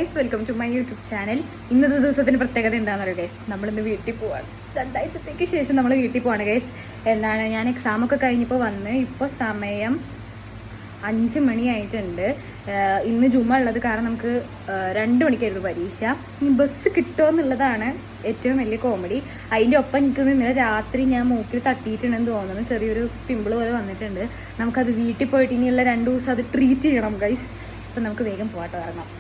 Guys welcome to my YouTube channel. ഇന്നത്തെ ദിവസത്തിന് പ്രത്യേകത എന്താണെന്ന് പറയുക ഗൈസ്, നമ്മളിന്ന് വീട്ടിൽ പോവാണ്. 2 ആഴ്ചത്തേക്ക് ശേഷം നമ്മൾ വീട്ടിൽ പോവാണ് ഗൈസ്. ഞാൻ എക്സാമൊക്കെ കഴിഞ്ഞപ്പോൾ വന്ന് ഇപ്പോൾ സമയം 5 മണിയായിട്ടുണ്ട്. ഇന്ന് ജുമ ഉള്ളത് കാരണം നമുക്ക് 2 മണിക്കായിരുന്നു പരീക്ഷ. ഇനി ബസ് കിട്ടുമോ എന്നുള്ളതാണ് ഏറ്റവും വലിയ കോമഡി. അതിൻ്റെ ഒപ്പം എനിക്ക് ഇന്നലെ രാത്രി ഞാൻ മൂക്കിൽ തട്ടിയിട്ടുണ്ടെന്ന് തോന്നുന്നു, ചെറിയൊരു പിമ്പിൾ പോലെ വന്നിട്ടുണ്ട്. നമുക്കത് വീട്ടിൽ പോയിട്ട് ഇനിയുള്ള 2 ദിവസം അത് ട്രീറ്റ് ചെയ്യണം ഗൈസ്. അപ്പം നമുക്ക് വേഗം പോകാട്ടോ, ഇറങ്ങാം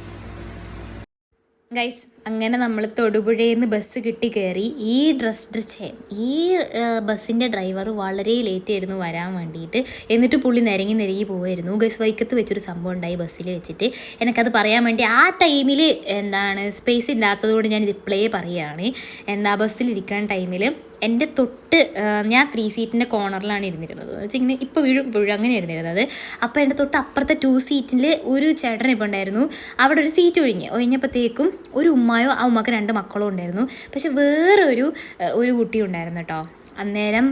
ഗൈസ്. അങ്ങനെ നമ്മൾ തൊടുപുഴയിൽ നിന്ന് ബസ് കിട്ടി കയറി. ഈ ബസ്സിൻ്റെ ഡ്രൈവർ വളരെ ലേറ്റ് ആയിരുന്നു വരാൻ വേണ്ടിയിട്ട്. എന്നിട്ട് പുള്ളി നിരങ്ങി പോവായിരുന്നു ഗൈസ്. വൈക്കത്ത് വെച്ചൊരു സംഭവം ഉണ്ടായി ബസ്സിൽ വെച്ചിട്ട്. എനിക്കത് പറയാൻ വേണ്ടി ആ ടൈമിൽ സ്പേസ് ഇല്ലാത്തതുകൊണ്ട് ഞാൻ റിപ്ലൈ പറയുകയാണ്. ബസ്സിലിരിക്കുന്ന ടൈമിൽ എൻ്റെ ഞാൻ 3 സീറ്റിൻ്റെ കോർണറിലാണ് ഇരുന്നിരുന്നത്. എന്ന് വെച്ചാൽ ഇങ്ങനെ ഇപ്പോൾ വീഴും അങ്ങനെ ഇരുന്നിരുന്നത്. അപ്പോൾ എൻ്റെ തൊട്ട് അപ്പുറത്തെ 2 സീറ്റിൽ ഒരു ചേട്ടൻ ഇപ്പോൾ ഉണ്ടായിരുന്നു. അവിടെ ഒരു സീറ്റ് ഒഴിഞ്ഞപ്പോഴത്തേക്കും ഒരു ഉമ്മായോ, ആ ഉമ്മക്ക് 2 മക്കളും ഉണ്ടായിരുന്നു. പക്ഷെ വേറൊരു കുട്ടി ഉണ്ടായിരുന്നു കേട്ടോ. അന്നേരം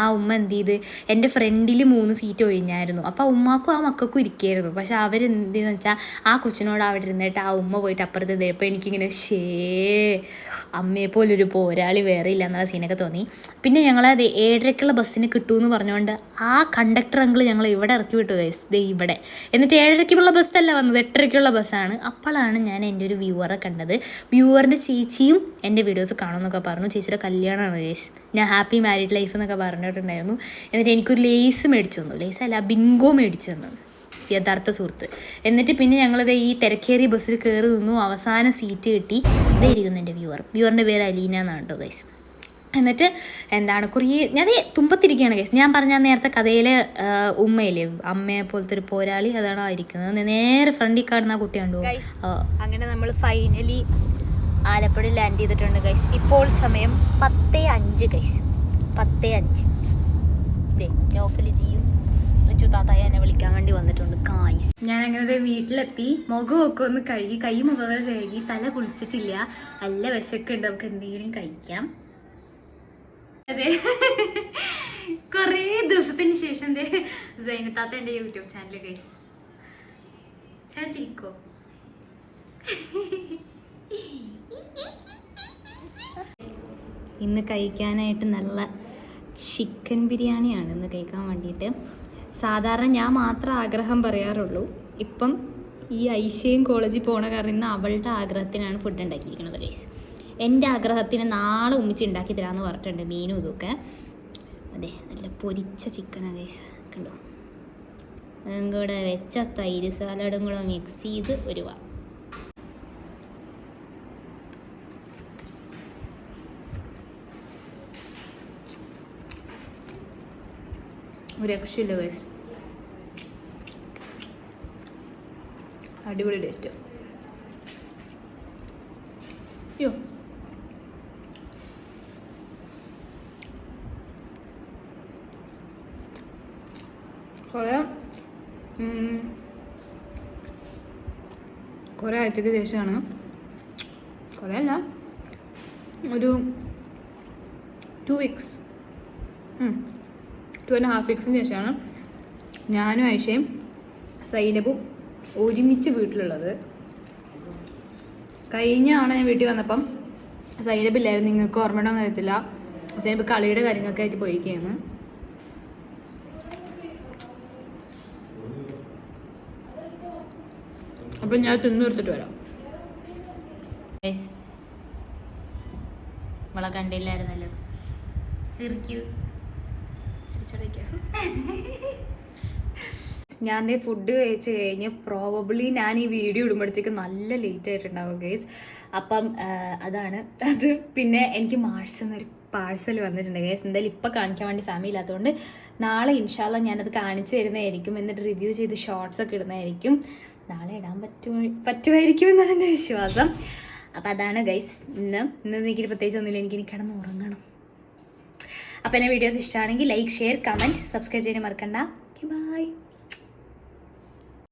ആ ഉമ്മ എന്ത് ചെയ്ത്, എൻ്റെ ഫ്രണ്ടിൽ 3 സീറ്റ് ഒഴിഞ്ഞായിരുന്നു. അപ്പോൾ ആ ഉമ്മാക്കും ആ മക്കൾക്കും ഇരിക്കുകയായിരുന്നു. പക്ഷെ അവരെന്തെന്ന് വെച്ചാൽ ആ കൊച്ചിനോട് അവിടെ ഇരുന്നിട്ട് ആ ഉമ്മ പോയിട്ട് അപ്പുറത്ത് എത്തിയപ്പോൾ എനിക്കിങ്ങനെ അമ്മയെപ്പോലൊരു പോരാളി വേറെ ഇല്ല എന്നുള്ള സീനൊക്കെ തോന്നി. പിന്നെ ഞങ്ങളത് 7:30 ബസ്സിന് കിട്ടുമെന്ന് പറഞ്ഞുകൊണ്ട് ആ കണ്ടക്ടർ അങ്കിൾ ഞങ്ങൾ ഇവിടെ ഇറക്കി വിട്ടു ഗൈസ്, ഇവിടെ. എന്നിട്ട് 7:30 ബസ്സല്ല വന്നത്, 8:30 ബസ്സാണ്. അപ്പോഴാണ് ഞാൻ എൻ്റെ ഒരു വ്യൂവറെ കണ്ടത്. വ്യൂവറിൻ്റെ ചേച്ചിയും എൻ്റെ വീഡിയോസ് കാണുമെന്നൊക്കെ പറഞ്ഞു. ചേച്ചിയുടെ കല്യാണമാണ് ഗൈസ്. ഞാൻ ഹാപ്പി മാരീഡ് ലൈഫ് എന്നൊക്കെ പറഞ്ഞിട്ടുണ്ടായിരുന്നു. എന്നിട്ട് എനിക്കൊരു ലേസ് മേടിച്ചു തന്നു. ലേസല്ല, ബിങ്കോ മേടിച്ചു തന്നു, യഥാർത്ഥ സുഹൃത്ത്. എന്നിട്ട് പിന്നെ ഞങ്ങളത് ഈ തിരക്കേറിയ ബസ്സിൽ കയറി നിന്നു. അവസാന സീറ്റ് കിട്ടി. ഇതായിരിക്കുന്നു എൻ്റെ വ്യൂവറിൻ്റെ പേര് അലീന എന്നാണ് കേട്ടോ ഗൈസ്. എന്നിട്ട് ഞാൻ തുമ്പത്തിരിക്കുകയാണ് ഗൈസ്. ഞാൻ പറഞ്ഞ നേരത്തെ കഥയിലെ ഉമ്മയില്ലേ, അമ്മയെ പോലത്തെ ഒരു പോരാളി, അതാണ് ആയിരിക്കുന്നത്. നേരെ ഫ്രണ്ടിൽ കാണുന്ന ആ കുട്ടിയുണ്ടോ. അങ്ങനെ നമ്മൾ ഫൈനലി ആലപ്പുഴ ലാൻഡ് ചെയ്തിട്ടുണ്ട് ഗൈസ്. ഇപ്പോൾ സമയം 10:05 ഗൈസ്, 10:05. നോഫലിജിയും താത്തായി എന്നെ വിളിക്കാൻ വേണ്ടി വന്നിട്ടുണ്ട് ഗൈസ്. ഞാൻ അങ്ങനെ വീട്ടിലെത്തി. മുഖമൊക്കെ ഒന്ന് കഴുകി, മുഖമൊക്കെ കഴുകി, തല കുളിച്ചിട്ടില്ല. നല്ല വിശക്കുണ്ട്, നമുക്ക് എന്തെങ്കിലും കഴിക്കാം. അതെ, കുറേ ദിവസത്തിന് ശേഷം സൈനത്താത്ത എൻ്റെ യൂട്യൂബ് ചാനൽ ഗൈസ്. ചിരിക്കോ? ഇന്ന് കഴിക്കാനായിട്ട് നല്ല ചിക്കൻ ബിരിയാണിയാണ് ഇന്ന് കഴിക്കാൻ വേണ്ടിയിട്ട്. സാധാരണ ഞാൻ മാത്രം ആഗ്രഹം പറയാറുള്ളൂ. ഇപ്പം ഈ ഐഷയും കോളേജിൽ പോണ കാരണം ഇന്ന് അവളുടെ ആഗ്രഹത്തിനാണ് ഫുഡ് ഉണ്ടാക്കിയിരിക്കുന്നത് ഗൈസ്. എൻ്റെ ആഗ്രഹത്തിന് നാളെ ഒന്നിച്ച് ഉണ്ടാക്കി തരാമെന്ന് പറഞ്ഞിട്ടുണ്ട്, മീനും ഇതൊക്കെ. അതെ, നല്ല പൊരിച്ച ചിക്കനാണ് ഗൈസ്, കണ്ടോ. അതും കൂടെ വെച്ച തൈര് സാലഡും കൂടെ മിക്സ് ചെയ്ത് ഒരു രക്ഷയില്ല ഗൈസ്. അടിപൊളി ടേസ്റ്റ്. അയ്യോ, കുറേ ആഴ്ചയ്ക്ക് ശേഷമാണ്, കുറേ അല്ല, ഒരു 2 വീക്സ് 2.5 വീക്സിന് ശേഷമാണ് ഞാനും ഐഷയും സൈനബും ഒരുമിച്ച് വീട്ടിലുള്ളത്. കഴിഞ്ഞ ആവണ ഞാൻ വീട്ടിൽ വന്നപ്പം സൈനബില്ലായിരുന്നു. നിങ്ങൾക്ക് ഓർമ്മയുണ്ടോയെന്ന് അറിയത്തില്ല. സൈനബ് കളിയുടെ കാര്യങ്ങളൊക്കെ ആയിട്ട് പോയിരിക്കുകയാണ്. അപ്പം ഞാൻ തിന്നു എടുത്തിട്ട് വരാം. നമ്മളെ കണ്ടില്ലായിരുന്നല്ലോ. ഞാൻ ഫുഡ് കഴിച്ച് കഴിഞ്ഞ് പ്രോബബ്ലി ഞാൻ ഈ വീഡിയോ ഇടുമ്പോഴത്തേക്ക് നല്ല ലേറ്റ് ആയിട്ടുണ്ടാവും ഗൈസ്. അപ്പം അതാണ് അത്. പിന്നെ എനിക്ക് മാഴ്സെന്നൊരു പാഴ്സൽ വന്നിട്ടുണ്ട് ഗൈസ്. എന്തായാലും ഇപ്പം കാണിക്കാൻ വേണ്ടി സമയമില്ലാത്തതുകൊണ്ട് നാളെ ഇൻഷാല്ല ഞാനത് കാണിച്ചു തരുന്നതായിരിക്കും. എന്നിട്ട് റിവ്യൂ ചെയ്ത് ഷോർട്സൊക്കെ ഇടുന്നതായിരിക്കും. നാളെ ഇടാൻ പറ്റുമായിരിക്കും എന്നാണ് എൻ്റെ വിശ്വാസം. അപ്പം അതാണ് ഗൈസ്. ഇന്ന് എനിക്ക് പ്രത്യേകിച്ച് ഒന്നുമില്ല, എനിക്ക് കിടന്ന് ഉറങ്ങണം. അപ്പോൾ എൻ്റെ വീഡിയോസ് ഇഷ്ടമാണെങ്കിൽ ലൈക്ക്, ഷെയർ, കമൻറ്റ്, സബ്സ്ക്രൈബ് ചെയ്യാൻ മറക്കണ്ട. ബൈ.